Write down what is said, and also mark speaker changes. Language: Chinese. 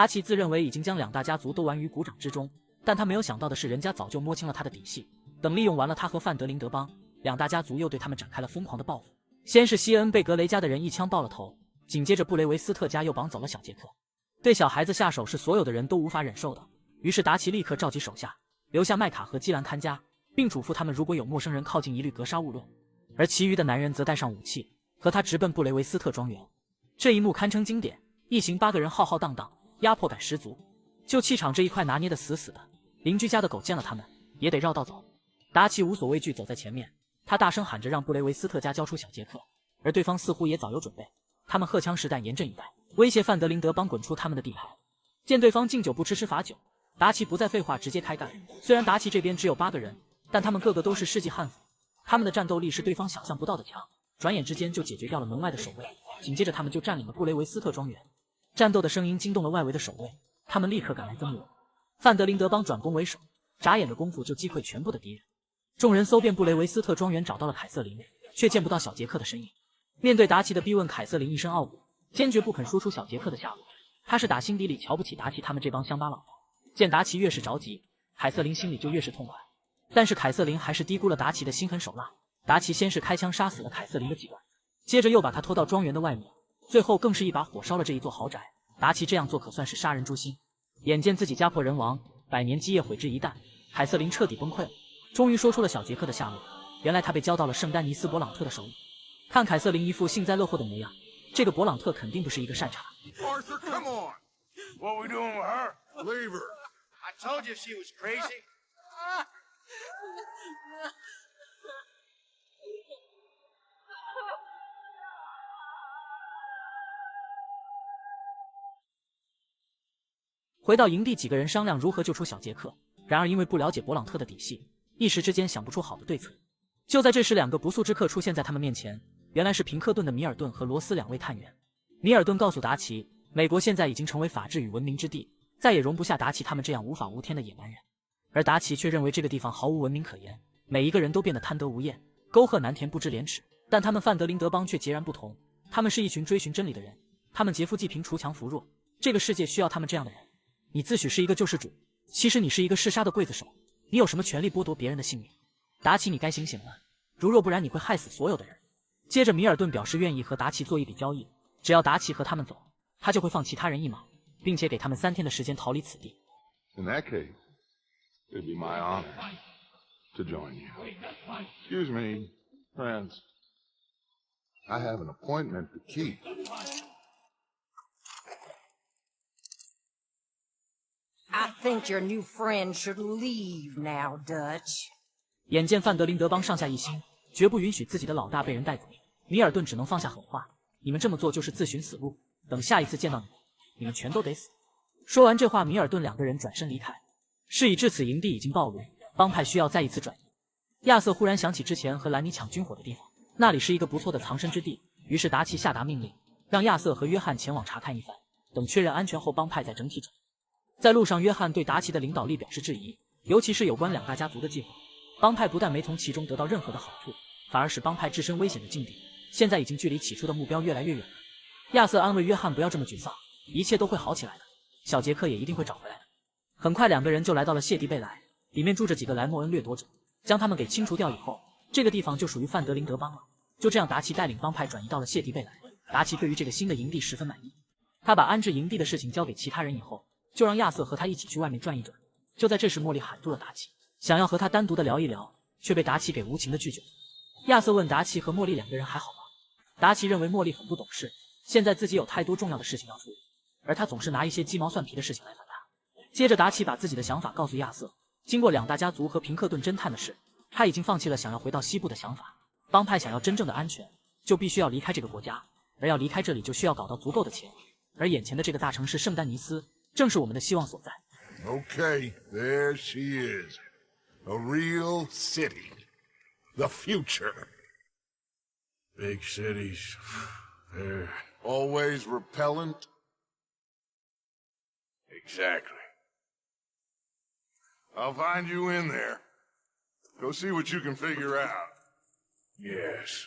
Speaker 1: 达奇自认为已经将两大家族都玩于股掌之中，但他没有想到的是，人家早就摸清了他的底细。等利用完了他和范德林德邦，两大家族又对他们展开了疯狂的报复。先是西恩被格雷家的人一枪爆了头，紧接着布雷维斯特家又绑走了小杰克。对小孩子下手是所有的人都无法忍受的，于是达奇立刻召集手下，留下麦卡和基兰看家，并嘱咐他们如果有陌生人靠近，一律格杀勿论。而其余的男人则带上武器，和他直奔布雷维斯特庄园。这一幕堪称经典，一行8个人浩浩荡荡，压迫感十足。就气场这一块拿捏得死死的，邻居家的狗见了他们也得绕道走。达奇无所畏惧走在前面，他大声喊着让布雷维斯特家交出小杰克，而对方似乎也早有准备，他们荷枪实弹，严阵以待，威胁范德林德邦滚出他们的地盘。见对方敬酒不吃罚酒，达奇不再废话，直接开干。虽然达奇这边只有8个人，但他们个个都是世纪悍妇，他们的战斗力是对方想象不到的强，转眼之间就解决掉了门外的守卫，紧接着他们就占领了布雷维斯特庄园。战斗的声音惊动了外围的守卫，他们立刻赶来增援。范德林德邦转攻为守，眨眼的功夫就击溃全部的敌人。众人搜遍布雷维斯特庄园，找到了凯瑟琳，却见不到小杰克的身影。面对达奇的逼问，凯瑟琳一身傲骨，坚决不肯说出小杰克的下落。他是打心底里瞧不起达奇他们这帮乡巴佬。见达奇越是着急，凯瑟琳心里就越是痛快。但是凯瑟琳还是低估了达奇的心狠手辣。达奇先是开枪杀死了凯瑟琳的几个儿子，接着又把他拖到庄园的外面，最后更是一把火烧了这一座豪宅。达奇这样做可算是杀人诛心。眼见自己家破人亡，100年基业毁之一旦，凯瑟琳彻底崩溃了，终于说出了小杰克的下落。原来他被交到了圣丹尼斯·勃朗特的手里。看凯瑟琳一副幸灾乐祸的模样，这个勃朗特肯定不是一个善茬。
Speaker 2: Arthur, come on. What are we doing with her? Leave her.
Speaker 3: I told you she was crazy.
Speaker 1: 回到营地，几个人商量如何救出小杰克，然而因为不了解勃朗特的底细，一时之间想不出好的对策。就在这时，2个不速之客出现在他们面前，原来是平克顿的米尔顿和罗斯2位探员。米尔顿告诉达奇，美国现在已经成为法治与文明之地，再也容不下达奇他们这样无法无天的野蛮人。而达奇却认为这个地方毫无文明可言，每一个人都变得贪得无厌，沟壑难填，不知廉耻。但他们范德林德邦却截然不同，他们是一群追寻真理的人，他们劫富济贫，锄强扶弱，这个世界需要他们这样的人。你自诩是一个救世主，其实你是一个嗜杀的刽子手，你有什么权利剥夺别人的性命？达奇，你该醒醒了，如若不然你会害死所有的人。接着米尔顿表示愿意和达奇做一笔交易，只要达奇和他们走，他就会放其他人一马，并且给他们3天的时间逃离此地。
Speaker 2: In that case, it'd be my honor to join you. Excuse me, friends. I have an appointment to keep.
Speaker 4: I think your new friend should leave now, Dutch.
Speaker 1: 眼见范德林德邦上下一心，绝不允许自己的老大被人带走，米尔顿只能放下狠话：你们这么做就是自寻死路，等下一次见到你们，你们全都得死。说完这话，米尔顿2个人转身离开。事已至此，营地已经暴露，帮派需要再一次转移。亚瑟忽然想起之前和兰尼抢军火的地方，那里是一个不错的藏身之地，于是达奇下达命令，让亚瑟和约翰前往查看一番，等确认安全后，帮派再整体转移。在路上，约翰对达奇的领导力表示质疑，尤其是有关2大家族的计划。帮派不但没从其中得到任何的好处，反而使帮派置身危险的境地，现在已经距离起初的目标越来越远了。亚瑟安慰约翰不要这么沮丧，一切都会好起来的，小杰克也一定会找回来的。很快2个人就来到了谢迪贝莱，里面住着几个莱莫恩掠夺者，将他们给清除掉以后，这个地方就属于范德林德邦了。就这样，达奇带领帮派转移到了谢迪贝莱。达奇对于这个新的营地十分满意，他把安置营地的事情交给其他人以后，就让亚瑟和他一起去外面转一转。就在这时，茉莉喊住了达奇，想要和他单独的聊一聊，却被达奇给无情的拒绝了。亚瑟问达奇和茉莉2个人还好吗？达奇认为茉莉很不懂事，现在自己有太多重要的事情要处理，而他总是拿一些鸡毛蒜皮的事情来烦他。接着达奇把自己的想法告诉亚瑟，经过2大家族和平克顿侦探的事，他已经放弃了想要回到西部的想法。帮派想要真正的安全，就必须要离开这个国家，而要离开这里就需要搞到足够的钱，而眼前的这个大城市圣丹尼斯正是我们的希望所在。
Speaker 2: Okay, there she is. A real city. The future. Big cities. They're always repellent. Exactly. I'll find you in there. Go see what you can figure out. Yes.